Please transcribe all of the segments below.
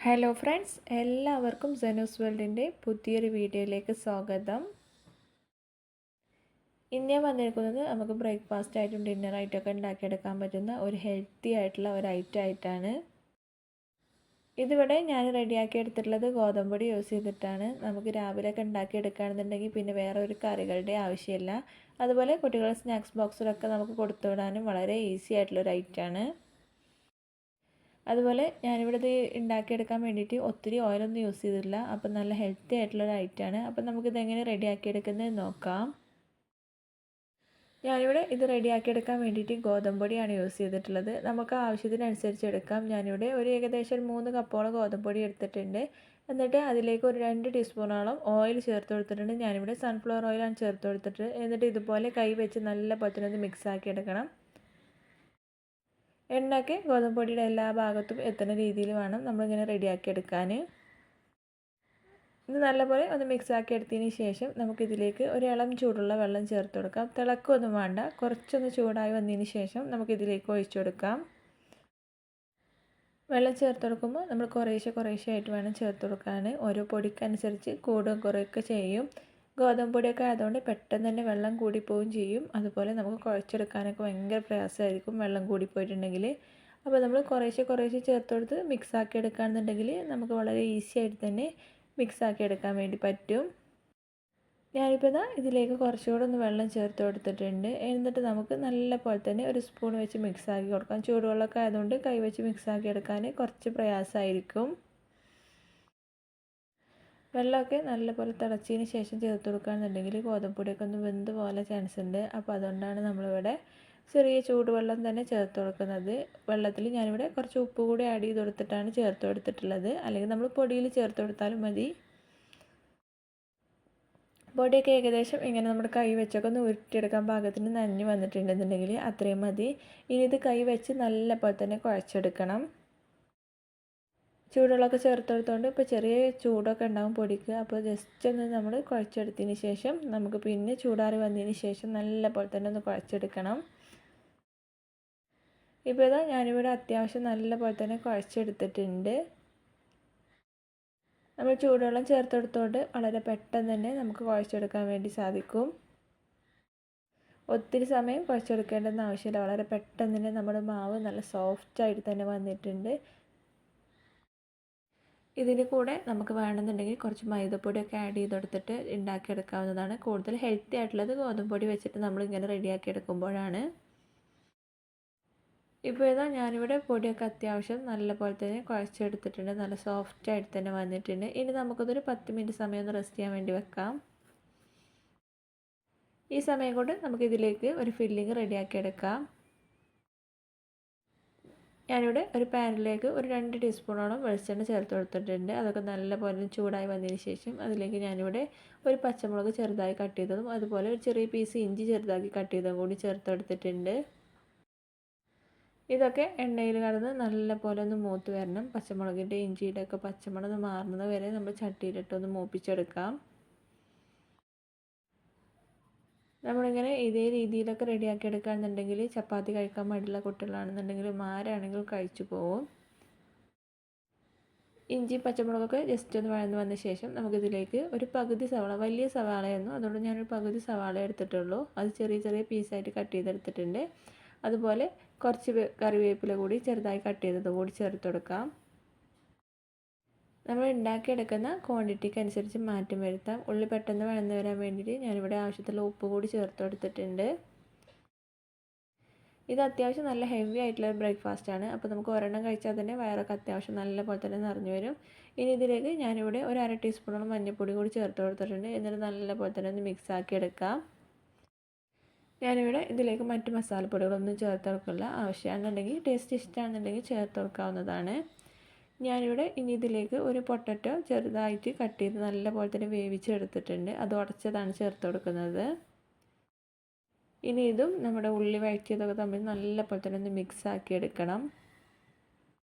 Hello friends, എല്ലാവർക്കും സെനൂസ് വേൾഡിൻ്റെ പുതിയൊരു വീഡിയോയിലേക്ക് സ്വാഗതം. ഇന്ന് ഞാൻ വന്നിരിക്കുന്നത് നമുക്ക് ബ്രേക്ക്ഫാസ്റ്റ് ആയിട്ടും ഡിന്നറായിട്ടൊക്കെ ഉണ്ടാക്കിയെടുക്കാൻ പറ്റുന്ന ഒരു ഹെൽത്തി ആയിട്ടുള്ള ഒരു ഐറ്റം ആയിട്ടാണ്. ഇതിവിടെ ഞാൻ റെഡിയാക്കി എടുത്തിട്ടുള്ളത് ഗോതമ്പൊടി യൂസ് ചെയ്തിട്ടാണ്. നമുക്ക് രാവിലെയൊക്കെ ഉണ്ടാക്കിയെടുക്കുകയാണെന്നുണ്ടെങ്കിൽ പിന്നെ വേറെ ഒരു കറികളുടെ ആവശ്യമില്ല. അതുപോലെ കുട്ടികളുടെ സ്നാക്സ് ബോക്സിലൊക്കെ നമുക്ക് കൊടുത്തു വിടാനും വളരെ ഈസി ആയിട്ടുള്ളൊരു ഐറ്റമാണ്. അതുപോലെ ഞാനിവിടെ ഇത് ഉണ്ടാക്കിയെടുക്കാൻ വേണ്ടിയിട്ട് ഒത്തിരി ഓയിലൊന്നും യൂസ് ചെയ്തിട്ടില്ല. അപ്പം നല്ല ഹെൽത്തി ആയിട്ടുള്ളൊരു ഐറ്റമാണ്. അപ്പം നമുക്കിതെങ്ങനെ റെഡിയാക്കിയെടുക്കുന്നത് നോക്കാം. ഞാനിവിടെ ഇത് റെഡിയാക്കിയെടുക്കാൻ വേണ്ടിയിട്ട് ഗോതമ്പൊടിയാണ് യൂസ് ചെയ്തിട്ടുള്ളത്. നമുക്ക് ആവശ്യത്തിനനുസരിച്ച് എടുക്കാം. ഞാനിവിടെ ഏകദേശം ഒരു 3 കപ്പോളം ഗോതമ്പൊടി എടുത്തിട്ടുണ്ട്. എന്നിട്ട് അതിലേക്ക് ഒരു 2 ടീസ്പൂണോളം ഓയിൽ ചേർത്ത് കൊടുത്തിട്ടുണ്ട്. ഞാനിവിടെ സൺഫ്ലവർ ഓയിലാണ് ചേർത്ത് കൊടുത്തിട്ട്. എന്നിട്ട് ഇതുപോലെ കൈ വെച്ച് നല്ല പോലെ തന്നെ ഒന്ന് മിക്സ് ആക്കി എടുക്കണം. എണ്ണയൊക്കെ ഗോതമ്പൊടിയുടെ എല്ലാ ഭാഗത്തും എത്തുന്ന രീതിയിൽ വേണം നമ്മളിങ്ങനെ റെഡിയാക്കി എടുക്കാൻ. ഇത് നല്ലപോലെ ഒന്ന് മിക്സ് ആക്കി എടുത്തതിന് ശേഷം നമുക്കിതിലേക്ക് ഒരു ഇളം ചൂടുള്ള വെള്ളം ചേർത്ത് കൊടുക്കാം. തിളക്കൊന്നും വേണ്ട, കുറച്ചൊന്ന് ചൂടായി വന്നതിന് ശേഷം നമുക്കിതിലേക്ക് ഒഴിച്ചു കൊടുക്കാം. വെള്ളം ചേർത്ത് കൊടുക്കുമ്പോൾ നമ്മൾ കുറേശ്ശെ ആയിട്ട് വേണം ചേർത്ത് കൊടുക്കാൻ. ഓരോ പൊടിക്കനുസരിച്ച് കൂടുകയും കുറയുകയൊക്കെ ചെയ്യും. ഗോതമ്പ് പൊടിയൊക്കെ ആയതുകൊണ്ട് പെട്ടെന്ന് തന്നെ വെള്ളം കൂടിപ്പോവുകയും ചെയ്യും. അതുപോലെ നമുക്ക് കുഴച്ചെടുക്കാനൊക്കെ ഭയങ്കര പ്രയാസമായിരിക്കും വെള്ളം കൂടിപ്പോയിട്ടുണ്ടെങ്കിൽ. അപ്പോൾ നമ്മൾ കുറേശ്ശെ ചേർത്ത് കൊടുത്ത് മിക്സാക്കി എടുക്കുകയാണെന്നുണ്ടെങ്കിൽ നമുക്ക് വളരെ ഈസി ആയിട്ട് തന്നെ മിക്സാക്കി എടുക്കാൻ വേണ്ടി പറ്റും. ഞാനിപ്പോൾ ഇതിലേക്ക് കുറച്ചുകൂടെ ഒന്ന് വെള്ളം ചേർത്ത് കൊടുത്തിട്ടുണ്ട്. എന്നിട്ട് നമുക്ക് നല്ല പോലെ തന്നെ ഒരു സ്പൂൺ വെച്ച് മിക്സാക്കി കൊടുക്കാം. ചൂടുവെള്ളമൊക്കെ ആയതുകൊണ്ട് കൈ വെച്ച് മിക്സാക്കി എടുക്കാൻ കുറച്ച് പ്രയാസമായിരിക്കും. വെള്ളമൊക്കെ നല്ലപോലെ തിളച്ചതിന് ശേഷം ചേർത്ത് കൊടുക്കുകയാണെന്നുണ്ടെങ്കിൽ ഗോതമ്പൊടിയൊക്കെ ഒന്ന് വെന്ത് പോലെ ചാൻസ് ഉണ്ട്. അപ്പോൾ അതുകൊണ്ടാണ് നമ്മളിവിടെ ചെറിയ ചൂടുവെള്ളം തന്നെ ചേർത്ത് കൊടുക്കുന്നത്. വെള്ളത്തിൽ ഞാനിവിടെ കുറച്ച് ഉപ്പ് കൂടി ആഡ് ചെയ്ത് കൊടുത്തിട്ടാണ് ചേർത്ത് കൊടുത്തിട്ടുള്ളത്. അല്ലെങ്കിൽ നമ്മൾ പൊടിയിൽ ചേർത്ത് കൊടുത്താലും മതി. പൊടിയൊക്കെ ഏകദേശം ഇങ്ങനെ നമ്മുടെ കൈ വെച്ചൊക്കെ ഒന്ന് ഉരുട്ടിയെടുക്കാൻ പാകത്തിന് നനഞ്ഞ് വന്നിട്ടുണ്ടെന്നുണ്ടെങ്കിൽ അത്രയും മതി. ഇനി ഇത് കൈ വെച്ച് നല്ല പോലെ തന്നെ കുഴച്ചെടുക്കണം. ചൂടുവെള്ളമൊക്കെ ചേർത്ത് കൊടുത്തുകൊണ്ട് ഇപ്പോൾ ചെറിയ ചൂടൊക്കെ ഉണ്ടാകും പൊടിക്ക്. അപ്പോൾ ജസ്റ്റ് ഒന്ന് നമ്മൾ കുഴച്ചെടുത്തതിന് ശേഷം നമുക്ക് പിന്നെ ചൂടാറി വന്നതിന് ശേഷം നല്ല പോലെ തന്നെ ഒന്ന് കുഴച്ചെടുക്കണം. ഇപ്പോൾ ഞാനിവിടെ അത്യാവശ്യം നല്ല പോലെ തന്നെ കുഴച്ചെടുത്തിട്ടുണ്ട്. നമ്മൾ ചൂടുവെള്ളം ചേർത്ത് കൊടുത്തുകൊണ്ട് വളരെ പെട്ടെന്ന് തന്നെ നമുക്ക് കുഴച്ചെടുക്കാൻ വേണ്ടി സാധിക്കും. ഒത്തിരി സമയം കുഴച്ചെടുക്കേണ്ടെന്ന് ആവശ്യമില്ല. വളരെ പെട്ടെന്ന് തന്നെ നമ്മുടെ മാവ് നല്ല സോഫ്റ്റായിട്ട് തന്നെ വന്നിട്ടുണ്ട്. ഇതിന് കൂടെ നമുക്ക് വേണമെന്നുണ്ടെങ്കിൽ കുറച്ച് മൈദപ്പൊടിയൊക്കെ ആഡ് ചെയ്ത് കൊടുത്തിട്ട് ഉണ്ടാക്കിയെടുക്കാവുന്നതാണ്. കൂടുതൽ ഹെൽത്തി ആയിട്ടുള്ളത് ഗോതമ്പ് പൊടി വെച്ചിട്ട് നമ്മളിങ്ങനെ റെഡിയാക്കി എടുക്കുമ്പോഴാണ്. ഇപ്പോൾ ഞാനിവിടെ പൊടിയൊക്കെ അത്യാവശ്യം നല്ല പോലെ തന്നെ കുഴച്ചെടുത്തിട്ടുണ്ട്. നല്ല സോഫ്റ്റായിട്ട് തന്നെ വന്നിട്ടുണ്ട്. ഇനി നമുക്കതൊരു 10 മിനിറ്റ് സമയം ഒന്ന് റെസ്റ്റ് ചെയ്യാൻ വേണ്ടി വെക്കാം. ഈ സമയം കൊണ്ട് നമുക്കിതിലേക്ക് ഒരു ഫില്ലിങ് റെഡിയാക്കി എടുക്കാം. ഞാനിവിടെ ഒരു പാനിലേക്ക് ഒരു 2 ടീസ്പൂണോളം വെളിച്ചെണ്ണ ചേർത്ത് കൊടുത്തിട്ടുണ്ട്. അതൊക്കെ നല്ലപോലെ ചൂടായി വന്നതിന് ശേഷം അതിലേക്ക് ഞാനിവിടെ ഒരു പച്ചമുളക് ചെറുതായി കട്ട് ചെയ്തതും അതുപോലെ ഒരു ചെറിയ പീസ് ഇഞ്ചി ചെറുതാക്കി കട്ട് ചെയ്തതും കൂടി ചേർത്ത് കൊടുത്തിട്ടുണ്ട്. ഇതൊക്കെ എണ്ണയിൽ കടന്ന് നല്ലപോലെ ഒന്ന് മൂത്ത് വരണം. പച്ചമുളകിൻ്റെ ഇഞ്ചിയുടെ ഒക്കെ പച്ചമണം മാറുന്നത് വരെ നമ്മൾ ചട്ടിയിലിട്ടൊന്ന് മൂപ്പിച്ചെടുക്കാം. നമ്മളിങ്ങനെ ഇതേ രീതിയിലൊക്കെ റെഡിയാക്കി എടുക്കുകയാണെന്നുണ്ടെങ്കിൽ ചപ്പാത്തി കഴിക്കാൻ മടിയുള്ള കുട്ടികളാണെന്നുണ്ടെങ്കിൽ ആരാണെങ്കിലും കഴിച്ചു പോകും. ഇഞ്ചി പച്ചമുളകൊക്കെ ജസ്റ്റ് ഒന്ന് വഴന്ന് വന്ന ശേഷം നമുക്കിതിലേക്ക് ഒരു പകുതി സവാള, വലിയ സവാളയായിരുന്നു അതുകൊണ്ട് ഞാനൊരു പകുതി സവാള എടുത്തിട്ടുള്ളൂ. അത് ചെറിയ പീസായിട്ട് കട്ട് ചെയ്തെടുത്തിട്ടുണ്ട്. അതുപോലെ കുറച്ച് കറിവേപ്പില കൂടി ചെറുതായി കട്ട് ചെയ്തത് കൂടി ചേർത്ത് കൊടുക്കാം. നമ്മൾ ഉണ്ടാക്കിയെടുക്കുന്ന ക്വാണ്ടിറ്റിക്ക് അനുസരിച്ച് മാറ്റം വരുത്താം. ഉള്ളി പെട്ടെന്ന് വഴന്ന് വരാൻ വേണ്ടിയിട്ട് ഞാനിവിടെ ആവശ്യത്തിലുള്ള ഉപ്പ് കൂടി ചേർത്ത് കൊടുത്തിട്ടുണ്ട്. ഇത് അത്യാവശ്യം നല്ല ഹെവി ആയിട്ടുള്ള ബ്രേക്ക്ഫാസ്റ്റാണ്. അപ്പോൾ നമുക്ക് ഒരെണ്ണം കഴിച്ചാൽ തന്നെ വയറൊക്കെ അത്യാവശ്യം നല്ല പോലെ തന്നെ നിറഞ്ഞു വരും. ഇനി ഇതിലേക്ക് ഞാനിവിടെ ഒരു 1/2 ടീസ്പൂണോളം മഞ്ഞൾപ്പൊടി കൂടി ചേർത്ത് കൊടുത്തിട്ടുണ്ട്. എന്നിട്ട് നല്ല പോലെ തന്നെ ഒന്ന് മിക്സ് ആക്കി എടുക്കാം. ഞാനിവിടെ ഇതിലേക്ക് മറ്റ് മസാലപ്പൊടികളൊന്നും ചേർത്ത് കൊടുക്കില്ല. ആവശ്യമാണെന്നുണ്ടെങ്കിൽ ടേസ്റ്റ് ഇഷ്ടമാണെന്നുണ്ടെങ്കിൽ ചേർത്ത് കൊടുക്കാവുന്നതാണ്. ഞാനിവിടെ ഇനി ഇതിലേക്ക് ഒരു പൊട്ടറ്റോ ചെറുതായിട്ട് കട്ട് ചെയ്ത് നല്ല പോലെ തന്നെ വേവിച്ചെടുത്തിട്ടുണ്ട്. അത് ഉടച്ചതാണ് ചേർത്ത് കൊടുക്കുന്നത്. ഇനി ഇതും നമ്മുടെ ഉള്ളി വഴറ്റിയതൊക്കെ തമ്മിൽ നല്ല പോലെ തന്നെ ഒന്ന് മിക്സ് ആക്കി എടുക്കണം.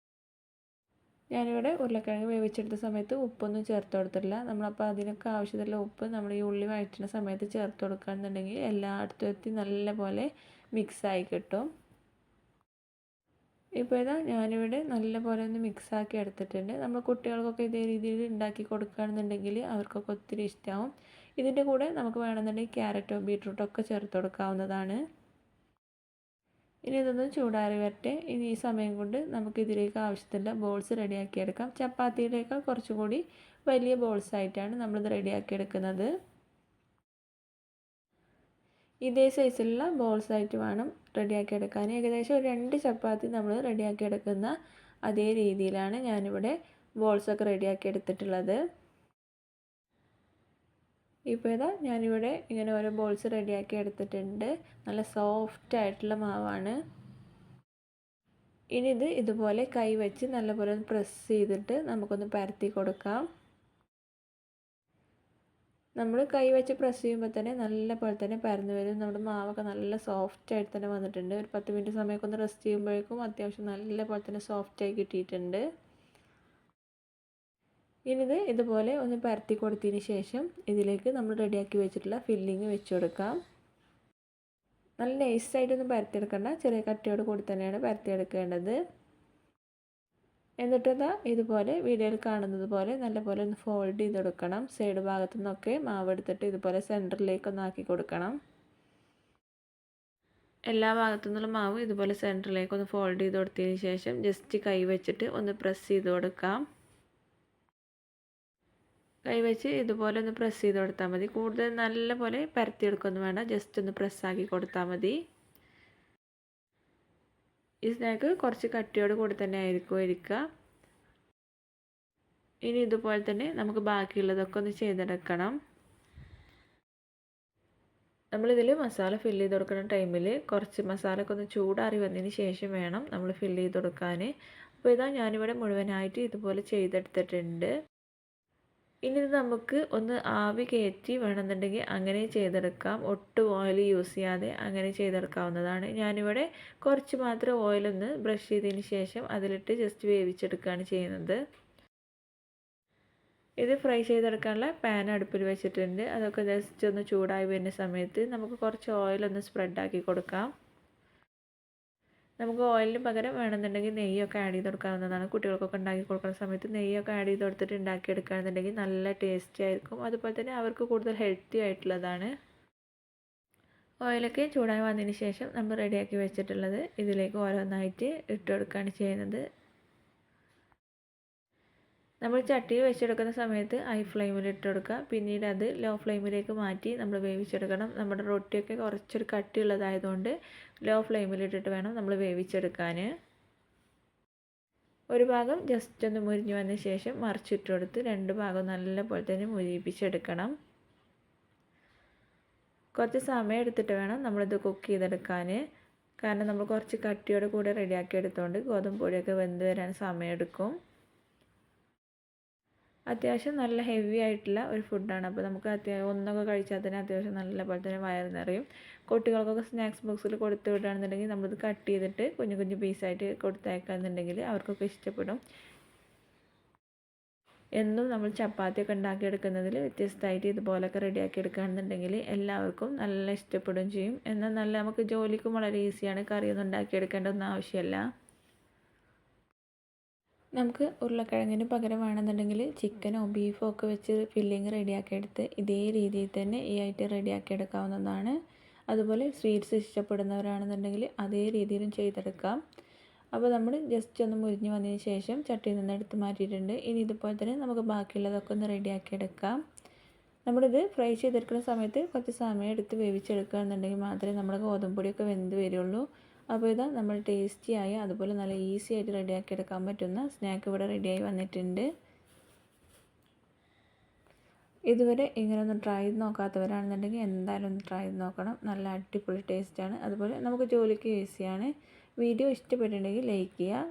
ഞാനിവിടെ ഉരുളക്കിഴങ്ങ് വേവിച്ചെടുത്ത സമയത്ത് ഉപ്പൊന്നും ചേർത്ത് കൊടുത്തിട്ടില്ല. നമ്മളപ്പോൾ അതിനൊക്കെ ആവശ്യത്തിലുള്ള ഉപ്പ് നമ്മൾ ഈ ഉള്ളി വഴറ്റുന്ന സമയത്ത് ചേർത്ത് കൊടുക്കുകയാണെന്നുണ്ടെങ്കിൽ എല്ലായിടത്തും എത്തി നല്ല പോലെ മിക്സായി കിട്ടും. ഇപ്പോൾ ഇതാ ഞാനിവിടെ നല്ലപോലെ ഒന്ന് മിക്സാക്കി എടുത്തിട്ടുണ്ട്. നമ്മൾ കുട്ടികൾക്കൊക്കെ ഇതേ രീതിയിൽ ഉണ്ടാക്കി കൊടുക്കുകയാണെന്നുണ്ടെങ്കിൽ അവർക്കൊക്കെ ഒത്തിരി ഇഷ്ടമാവും. ഇതിൻ്റെ കൂടെ നമുക്ക് വേണമെന്നുണ്ടെങ്കിൽ ക്യാരറ്റോ ബീട്രൂട്ടോ ഒക്കെ ചേർത്ത് കൊടുക്കാവുന്നതാണ്. ഇനി ഇതൊന്ന് ചൂടാറി വരട്ടെ. ഇനി ഈ സമയം കൊണ്ട് നമുക്ക് ഇതിലേക്ക് ആവശ്യത്തിലുള്ള ബോൾസ് റെഡിയാക്കി എടുക്കാം. ചപ്പാത്തിയിലേക്കാൾ കുറച്ചും കൂടി വലിയ ബോൾസ് ആയിട്ടാണ് നമ്മളിത് റെഡിയാക്കി എടുക്കുന്നത്. ഇതേ സൈസിലുള്ള ബോൾസ് ആയിട്ട് വേണം റെഡിയാക്കി എടുക്കാൻ. ഏകദേശം ഒരു 2 ചപ്പാത്തി നമ്മൾ റെഡിയാക്കി എടുക്കുന്ന അതേ രീതിയിലാണ് ഞാനിവിടെ ബോൾസൊക്കെ റെഡിയാക്കി എടുത്തിട്ടുള്ളത്. ഇപ്പോൾ ഇതാ ഞാനിവിടെ ഇങ്ങനെ ഓരോ ബോൾസ് റെഡിയാക്കി എടുത്തിട്ടുണ്ട്. നല്ല സോഫ്റ്റ് ആയിട്ടുള്ള മാവാണ്. ഇനി ഇത് ഇതുപോലെ കൈ വെച്ച് നല്ലപോലെ ഒന്ന് പ്രസ് ചെയ്തിട്ട് നമുക്കൊന്ന് പരത്തി കൊടുക്കാം. നമ്മൾ കൈ വെച്ച് പ്രസ് ചെയ്യുമ്പോൾ തന്നെ നല്ല പോലെ തന്നെ പരന്ന് വരും. നമ്മുടെ മാവൊക്കെ നല്ല സോഫ്റ്റ് ആയിട്ട് തന്നെ വന്നിട്ടുണ്ട്. ഒരു 10 മിനിറ്റ് സമയമൊക്കെ ഒന്ന് റെസ്റ്റ് ചെയ്യുമ്പോഴേക്കും അത്യാവശ്യം നല്ല പോലെ തന്നെ സോഫ്റ്റായി കിട്ടിയിട്ടുണ്ട്. ഇനി ഇത് ഇതുപോലെ ഒന്ന് പരത്തി കൊടുത്തതിന് ശേഷം ഇതിലേക്ക് നമ്മൾ റെഡിയാക്കി വെച്ചിട്ടുള്ള ഫില്ലിങ് വെച്ച് കൊടുക്കാം. നല്ല നൈസായിട്ടൊന്നും പരത്തിയെടുക്കണ്ട, ചെറിയ കട്ടിയോട് കൂടി തന്നെയാണ് പരത്തിയെടുക്കേണ്ടത്. എന്നിട്ട് ഇതുപോലെ വീഡിയോയിൽ കാണുന്നത് പോലെ നല്ലപോലെ ഒന്ന് ഫോൾഡ് ചെയ്തെടുക്കണം. സൈഡ് ഭാഗത്തു നിന്നൊക്കെ മാവ് എടുത്തിട്ട് ഇതുപോലെ സെൻറ്ററിലേക്കൊന്ന് ആക്കി കൊടുക്കണം. എല്ലാ ഭാഗത്തു നിന്നുള്ള മാവ് ഇതുപോലെ സെൻറ്ററിലേക്ക് ഒന്ന് ഫോൾഡ് ചെയ്ത് കൊടുത്തതിന് ശേഷം ജസ്റ്റ് കൈ വെച്ചിട്ട് ഒന്ന് പ്രസ് ചെയ്ത് കൊടുക്കാം. കൈ വെച്ച് ഇതുപോലെ ഒന്ന് പ്രസ് ചെയ്ത് കൊടുത്താൽ മതി. കൂടുതൽ നല്ലപോലെ പരത്തിയെടുക്കൊന്നും വേണ്ട, ജസ്റ്റ് ഒന്ന് പ്രസ്സാക്കി കൊടുത്താൽ മതി. ഈ സ്നാക്ക് കുറച്ച് കട്ടിയോട് കൂടി തന്നെ ആയിരിക്കും ഇരിക്കുക. ഇനി ഇതുപോലെ തന്നെ നമുക്ക് ബാക്കിയുള്ളതൊക്കെ ഒന്ന് ചെയ്തെടുക്കണം. നമ്മളിതിൽ മസാല ഫില്ല് ചെയ്ത് കൊടുക്കുന്ന ടൈമിൽ കുറച്ച് മസാലയൊക്കെ ഒന്ന് ചൂടാറി വന്നതിന് ശേഷം വേണം നമ്മൾ ഫില്ല് ചെയ്ത് കൊടുക്കാൻ. അപ്പോൾ ഇതാ ഞാനിവിടെ മുഴുവനായിട്ട് ഇതുപോലെ ചെയ്തെടുത്തിട്ടുണ്ട്. ഇനി ഇത് നമുക്ക് ഒന്ന് ആവി കയറ്റി വേണമെന്നുണ്ടെങ്കിൽ അങ്ങനെ ചെയ്തെടുക്കാം. ഒട്ടും ഓയിൽ യൂസ് ചെയ്യാതെ അങ്ങനെ ചെയ്തെടുക്കാവുന്നതാണ്. ഞാനിവിടെ കുറച്ച് മാത്രം ഓയിലൊന്ന് ബ്രഷ് ചെയ്തതിന് ശേഷം അതിലിട്ട് ജസ്റ്റ് വേവിച്ചെടുക്കുകയാണ് ചെയ്യുന്നത്. ഇത് ഫ്രൈ ചെയ്തെടുക്കാനുള്ള പാൻ അടുപ്പിൽ വെച്ചിട്ടുണ്ട്. അതൊക്കെ ജസ്റ്റ് ഒന്ന് ചൂടായി വരുന്ന സമയത്ത് നമുക്ക് കുറച്ച് ഓയിലൊന്ന് സ്പ്രെഡാക്കി കൊടുക്കാം. നമുക്ക് ഓയിലിന് പകരം വേണമെന്നുണ്ടെങ്കിൽ നെയ്യൊക്കെ ആഡ് ചെയ്ത് കൊടുക്കാവുന്നതാണ്. കുട്ടികൾക്കൊക്കെ ഉണ്ടാക്കി കൊടുക്കുന്ന സമയത്ത് നെയ്യൊക്കെ ആഡ് ചെയ്ത് കൊടുത്തിട്ട് ഉണ്ടാക്കിയെടുക്കുകയാണെന്നുണ്ടെങ്കിൽ നല്ല ടേസ്റ്റി ആയിരിക്കും. അതുപോലെ തന്നെ അവർക്ക് കൂടുതൽ ഹെൽത്തി ആയിട്ടുള്ളതാണ്. ഓയിലൊക്കെ ചൂടായി വന്നതിന് ശേഷം നമ്മൾ റെഡിയാക്കി വെച്ചിട്ടുള്ളത് ഇതിലേക്ക് ഓരോന്നായിട്ട് ഇട്ട് കൊടുക്കുകയാണ് ചെയ്യുന്നത്. നമ്മൾ ചട്ടിയിൽ വെച്ചെടുക്കുന്ന സമയത്ത് ഹൈ ഫ്ലെയിമിൽ ഇട്ട് കൊടുക്കുക. പിന്നീട് അത് ലോ ഫ്ലെയിമിലേക്ക് മാറ്റി നമ്മൾ വേവിച്ചെടുക്കണം. നമ്മുടെ റൊട്ടിയൊക്കെ കുറച്ചൊരു കട്ടിയുള്ളതായതുകൊണ്ട് ലോ ഫ്ലെയിമിലിട്ടിട്ട് വേണം നമ്മൾ വേവിച്ചെടുക്കാൻ. ഒരു ഭാഗം ജസ്റ്റ് ഒന്ന് മുരിഞ്ഞ് വന്ന ശേഷം മറിച്ചിട്ട് കൊടുത്ത് 2 ഭാഗം നല്ലപോലെ തന്നെ മുരിപ്പിച്ചെടുക്കണം. കുറച്ച് സമയം എടുത്തിട്ട് വേണം നമ്മളിത് കുക്ക് ചെയ്തെടുക്കാൻ. കാരണം നമ്മൾ കുറച്ച് കട്ടിയോടെ കൂടെ റെഡിയാക്കി എടുത്തുകൊണ്ട് ഗോതമ്പ് പൊടിയൊക്കെ വെന്ത് വരാൻ സമയമെടുക്കും. അത്യാവശ്യം നല്ല ഹെവി ആയിട്ടുള്ള ഒരു ഫുഡാണ്. അപ്പോൾ നമുക്ക് ഒന്നൊക്കെ കഴിച്ചാൽ തന്നെ അത്യാവശ്യം നല്ല പോലെ തന്നെ വയറ് നിറയും. കുട്ടികൾക്കൊക്കെ സ്നാക്സ് ബോക്സിൽ കൊടുത്ത് വിടുകയാണെന്നുണ്ടെങ്കിൽ നമ്മളിത് കട്ട് ചെയ്തിട്ട് കുഞ്ഞു കുഞ്ഞു പീസായിട്ട് കൊടുത്തയക്കുകയെന്നുണ്ടെങ്കിൽ അവർക്കൊക്കെ ഇഷ്ടപ്പെടും. എന്നും നമ്മൾ ചപ്പാത്തിയൊക്കെ ഉണ്ടാക്കിയെടുക്കുന്നതിൽ വ്യത്യസ്തമായിട്ട് ഇതുപോലൊക്കെ റെഡിയാക്കി എടുക്കുകയാണെന്നുണ്ടെങ്കിൽ എല്ലാവർക്കും നല്ല ഇഷ്ടപ്പെടുകയും ചെയ്യും. എന്നാൽ നല്ല നമുക്ക് ജോലിക്കും വളരെ ഈസിയാണ്. കറിയൊന്നും ഉണ്ടാക്കിയെടുക്കേണ്ടതൊന്നും ആവശ്യമില്ല. നമുക്ക് ഉരുളക്കിഴങ്ങിന് പകരം വേണമെന്നുണ്ടെങ്കിൽ ചിക്കനോ ബീഫോ ഒക്കെ വെച്ച് ഫില്ലിങ് റെഡിയാക്കി എടുത്ത് ഇതേ രീതിയിൽ തന്നെ ഈ ആയിട്ട് റെഡിയാക്കി എടുക്കാവുന്നതാണ്. അതുപോലെ സ്വീറ്റ്സ് ഇഷ്ടപ്പെടുന്നവരാണെന്നുണ്ടെങ്കിൽ അതേ രീതിയിലും ചെയ്തെടുക്കാം. അപ്പോൾ നമ്മൾ ജസ്റ്റ് ഒന്ന് മുരിഞ്ഞ് വന്നതിന് ശേഷം ചട്ടിയിൽ നിന്ന് എടുത്ത് മാറ്റിയിട്ടുണ്ട്. ഇനി ഇതുപോലെ തന്നെ നമുക്ക് ബാക്കിയുള്ളതൊക്കെ ഒന്ന് റെഡിയാക്കി എടുക്കാം. നമ്മളിത് ഫ്രൈ ചെയ്തെടുക്കുന്ന സമയത്ത് കുറച്ച് സമയം എടുത്ത് വേവിച്ചെടുക്കുകയാണെന്നുണ്ടെങ്കിൽ മാത്രമേ നമ്മുടെ ഗോതമ്പ് പൊടിയൊക്കെ വെന്ത് വരുള്ളൂ. അപ്പോൾ ഇതാ നമ്മൾ ടേസ്റ്റിയായ അതുപോലെ നല്ല ഈസി ആയിട്ട് റെഡിയാക്കി എടുക്കാൻ പറ്റുന്ന സ്നാക്ക് ഇവിടെ റെഡിയായി വന്നിട്ടുണ്ട്. ഇതുവരെ ഇങ്ങനെ ഒന്ന് ട്രൈ ചെയ്ത് നോക്കാത്തവരാണെന്നുണ്ടെങ്കിൽ എന്തായാലും ഒന്ന് ട്രൈ ചെയ്ത് നോക്കണം. നല്ല അടിപൊളി ടേസ്റ്റാണ്. അതുപോലെ നമുക്ക് ജോലിക്ക് ഈസിയാണ്. വീഡിയോ ഇഷ്ടപ്പെട്ടിട്ടുണ്ടെങ്കിൽ ലൈക്ക് ചെയ്യുക.